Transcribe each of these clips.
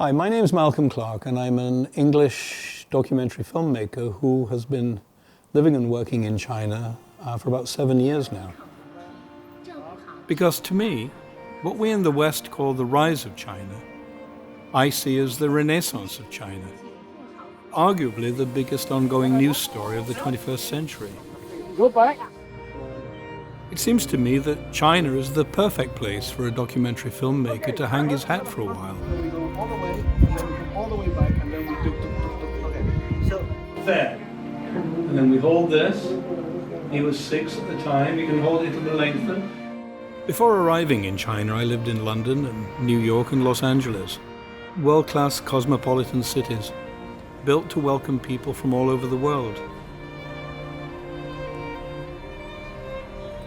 Hi, my name is Malcolm Clarke, and I'm an English documentary filmmaker who has been living and working in China for about 7 years now. Because to me, what we in the West call the rise of China, I see as the renaissance of China. Arguably the biggest ongoing news story of the 21st century. It seems to me that China is the perfect place for a documentary filmmaker to hang his hat for a while. There. And then we hold this. He was 6 at the time. You can hold it to the lengthen. Before arriving in China, I lived in London and New York and Los Angeles. World-class cosmopolitan cities, built to welcome people from all over the world.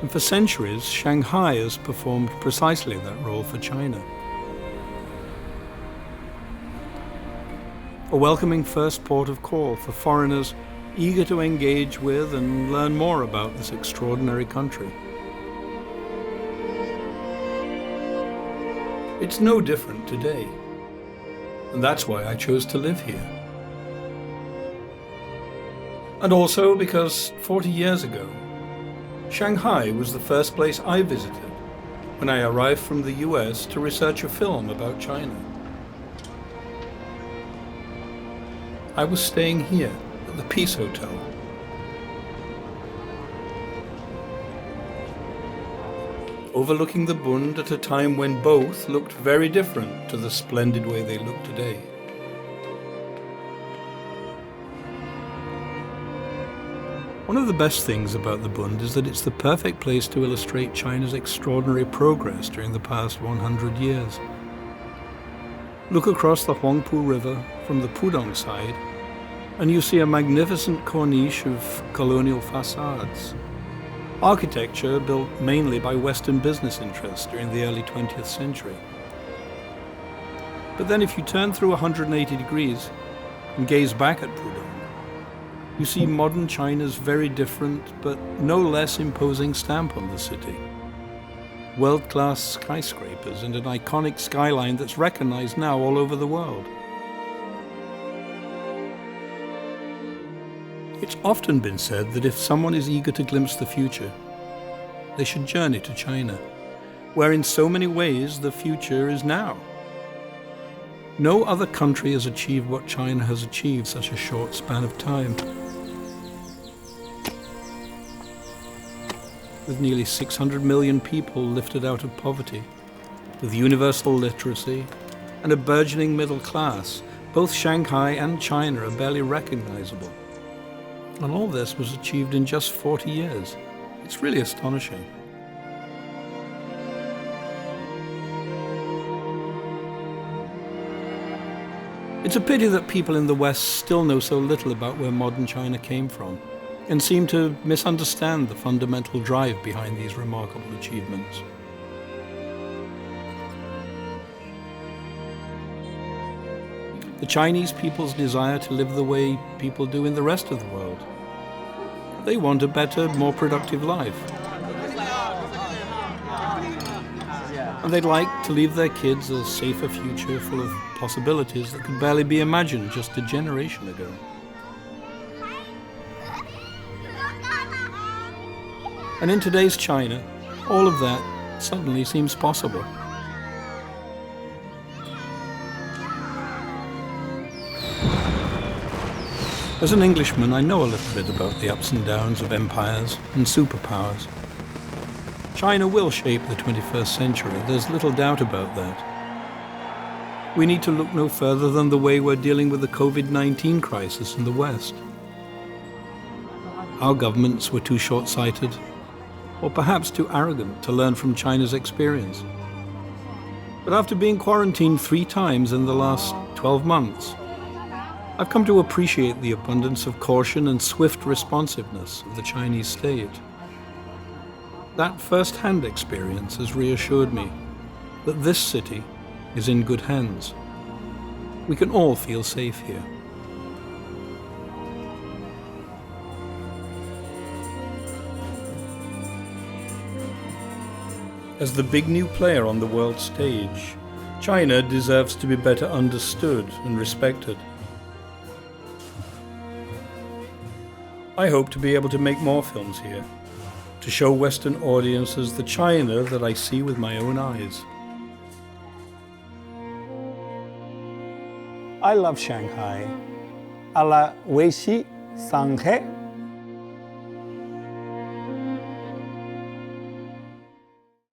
And for centuries, Shanghai has performed precisely that role for China. A welcoming first port of call for foreigners eager to engage with and learn more about this extraordinary country. It's no different today, and that's why I chose to live here. And also because 40 years ago, Shanghai was the first place I visited when I arrived from the US to research a film about China. I was staying here at the Peace Hotel. Overlooking the Bund at a time when both looked very different to the splendid way they look today. One of the best things about the Bund is that it's the perfect place to illustrate China's extraordinary progress during the past 100 years. Look across the Huangpu River from the Pudong side, and you see a magnificent corniche of colonial facades. Architecture built mainly by Western business interests during the early 20th century. But then if you turn through 180 degrees and gaze back at Pudong, you see modern China's very different but no less imposing stamp on the city. World-class skyscrapers and an iconic skyline that's recognized now all over the world. It's often been said that if someone is eager to glimpse the future, they should journey to China, where in so many ways the future is now. No other country has achieved what China has achieved in such a short span of time. With nearly 600 million people lifted out of poverty, with universal literacy and a burgeoning middle class, both Shanghai and China are barely recognizable. And all this was achieved in just 40 years. It's really astonishing. It's a pity that people in the West still know so little about where modern China came from, and seem to misunderstand the fundamental drive behind these remarkable achievements. The Chinese people's desire to live the way people do in the rest of the world. They want a better, more productive life. And they'd like to leave their kids a safer future full of possibilities that could barely be imagined just a generation ago. And in today's China, all of that suddenly seems possible. As an Englishman, I know a little bit about the ups and downs of empires and superpowers. China will shape the 21st century, there's little doubt about that. We need to look no further than the way we're dealing with the COVID-19 crisis in the West. Our governments were too short-sighted, or perhaps too arrogant to learn from China's experience. But after being quarantined 3 times in the last 12 months, I've come to appreciate the abundance of caution and swift responsiveness of the Chinese state. That first-hand experience has reassured me that this city is in good hands. We can all feel safe here. As the big new player on the world stage, China deserves to be better understood and respected. I hope to be able to make more films here, to show Western audiences the China that I see with my own eyes. I love Shanghai. À la 维西上海